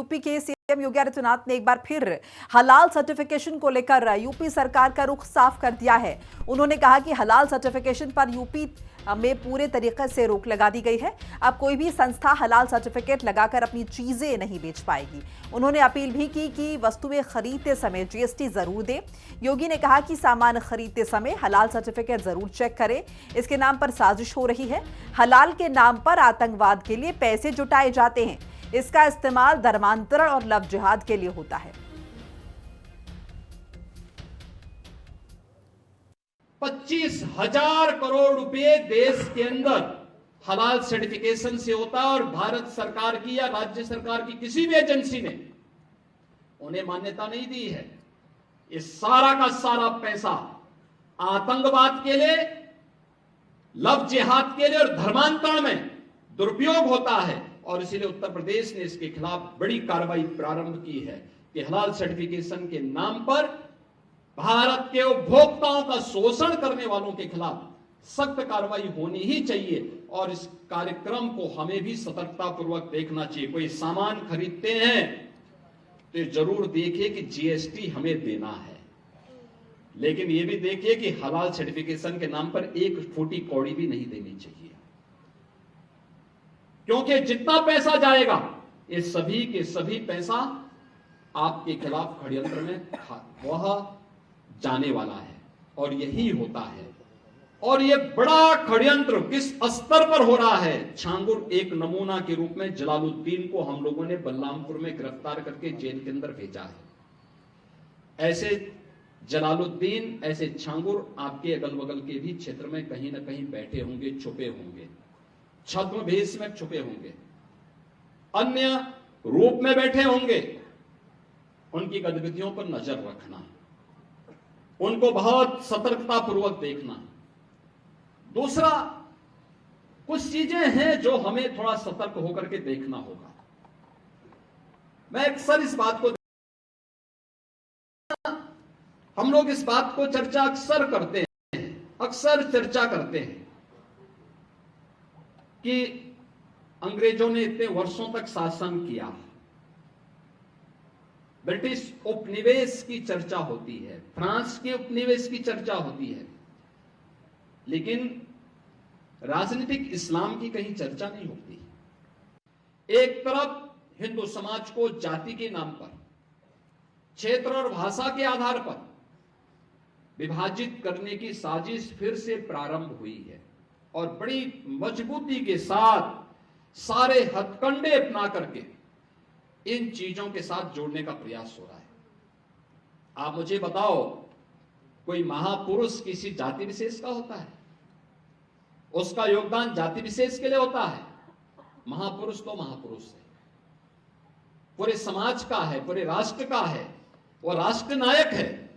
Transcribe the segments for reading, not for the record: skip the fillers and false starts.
UP के CM Yogi Adityanath ने एक बार फिर हलाल सर्टिफिकेशन को लेकर यूपी सरकार का रुख साफ कर दिया है। उन्होंने कहा कि हलाल सर्टिफिकेशन पर यूपी में पूरे तरीके से रोक लगा दी गई है। अब कोई भी संस्था हलाल सर्टिफिकेट लगाकर अपनी चीजें नहीं बेच पाएगी। उन्होंने अपील भी की कि वस्तुएं खरीदते समय जीएसटी जरूर दें। योगी ने कहा कि सामान खरीदते समय हलाल सर्टिफिकेट जरूर चेक करें। इसके नाम पर साजिश हो रही है। हलाल के नाम पर आतंकवाद के लिए पैसे जुटाए जाते हैं। इसका इस्तेमाल धर्मांतरण और लव जिहाद के लिए होता है। 25,000 करोड़ रुपए देश के अंदर हलाल सर्टिफिकेशन से होता है और भारत सरकार की या राज्य सरकार की किसी भी एजेंसी ने उन्हें मान्यता नहीं दी है। ये सारा का सारा पैसा आतंकवाद के लिए, लव जिहाद के लिए और धर्मांतरण में दुरुपयोग होता है और इसीलिए उत्तर प्रदेश ने इसके खिलाफ बड़ी कार्रवाई प्रारंभ की है कि हलाल सर्टिफिकेशन के नाम पर भारत के उपभोक्ताओं का शोषण करने वालों के खिलाफ सख्त कार्रवाई होनी ही चाहिए और इस कार्यक्रम को हमें भी सतर्कता पूर्वक देखना चाहिए। कोई सामान खरीदते हैं तो जरूर देखिए कि जीएसटी हमें देना है, लेकिन यह भी देखिए कि हलाल सर्टिफिकेशन के नाम पर एक फूटी कौड़ी भी नहीं देनी चाहिए, क्योंकि जितना पैसा जाएगा ये सभी के सभी पैसा आपके खिलाफ षड्यंत्र में वह जाने वाला है और यही होता है। और यह बड़ा षड्यंत्र किस स्तर पर हो रहा है, छांगुर एक नमूना के रूप में जलालुद्दीन को हम लोगों ने बलरामपुर में गिरफ्तार करके जेल के अंदर भेजा है। ऐसे जलालुद्दीन, ऐसे छांगुर आपके अगल बगल के भी क्षेत्र में कहीं ना कहीं बैठे होंगे, छुपे होंगे, छद्म भेष में छुपे होंगे, अन्य रूप में बैठे होंगे। उनकी गतिविधियों पर नजर रखना, उनको बहुत सतर्कता पूर्वक देखना। दूसरा, कुछ चीजें हैं जो हमें थोड़ा सतर्क होकर के देखना होगा। मैं अक्सर इस बात को, हम लोग इस बात को चर्चा अक्सर करते हैं कि अंग्रेजों ने इतने वर्षों तक शासन किया, ब्रिटिश उपनिवेश की चर्चा होती है, फ्रांस के उपनिवेश की चर्चा होती है, लेकिन राजनीतिक इस्लाम की कहीं चर्चा नहीं होती। एक तरफ हिंदू समाज को जाति के नाम पर, क्षेत्र और भाषा के आधार पर विभाजित करने की साजिश फिर से प्रारंभ हुई है और बड़ी मजबूती के साथ सारे हथकंडे अपना करके इन चीजों के साथ जोड़ने का प्रयास हो रहा है। आप मुझे बताओ, कोई महापुरुष किसी जाति विशेष का होता है? उसका योगदान जाति विशेष के लिए होता है? महापुरुष तो महापुरुष है, पूरे समाज का है, पूरे राष्ट्र का है, वो राष्ट्र नायक है,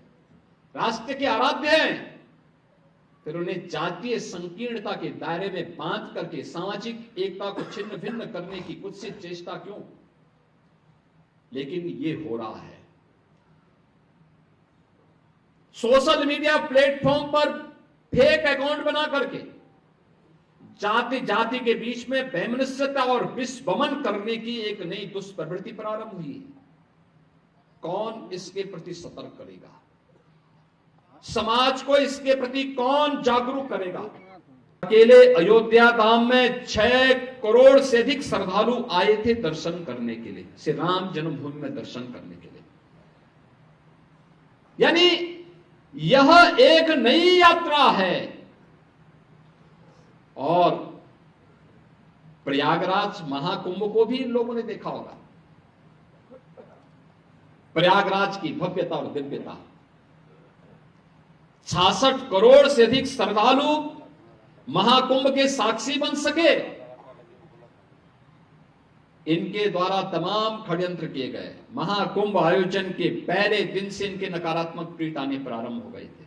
राष्ट्र के आराध्य हैं। फिर उन्हें जातीय संकीर्णता के दायरे में बांध करके सामाजिक एकता को छिन्न भिन्न करने की कुत्सित चेष्टा क्यों? लेकिन ये हो रहा है। सोशल मीडिया प्लेटफॉर्म पर फेक अकाउंट बना करके जाति जाति के बीच में वैमनस्यता और विषवमन करने की एक नई दुष्प्रवृत्ति प्रारंभ हुई है। कौन इसके प्रति सतर्क करेगा? समाज को इसके प्रति कौन जागरूक करेगा? अकेले अयोध्या धाम में 6 करोड़ से अधिक श्रद्धालु आए थे दर्शन करने के लिए, श्री राम जन्मभूमि में दर्शन करने के लिए। यानी यह एक नई यात्रा है। और प्रयागराज महाकुंभ को भी इन लोगों ने देखा होगा। प्रयागराज की भव्यता और दिव्यता, 66 करोड़ से अधिक श्रद्धालु महाकुंभ के साक्षी बन सके। इनके द्वारा तमाम षड्यंत्र किए गए। महाकुंभ आयोजन के पहले दिन से इनके नकारात्मक ट्वीट आने प्रारंभ हो गए थे,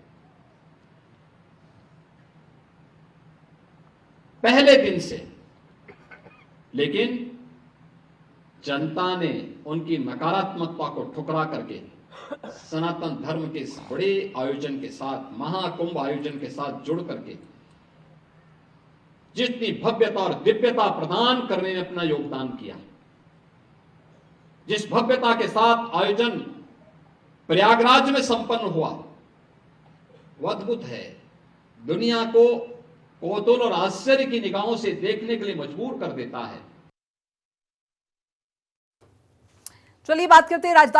पहले दिन से। लेकिन जनता ने उनकी नकारात्मकता को ठुकरा करके सनातन धर्म के इस बड़े आयोजन के साथ, महाकुंभ आयोजन के साथ जुड़ करके जितनी भव्यता और दिव्यता प्रदान करने में अपना योगदान किया, जिस भव्यता के साथ आयोजन प्रयागराज में संपन्न हुआ वो अद्भुत है। दुनिया को कौतूहल और आश्चर्य की निगाहों से देखने के लिए मजबूर कर देता है। चलिए बात करते हैं राजधानी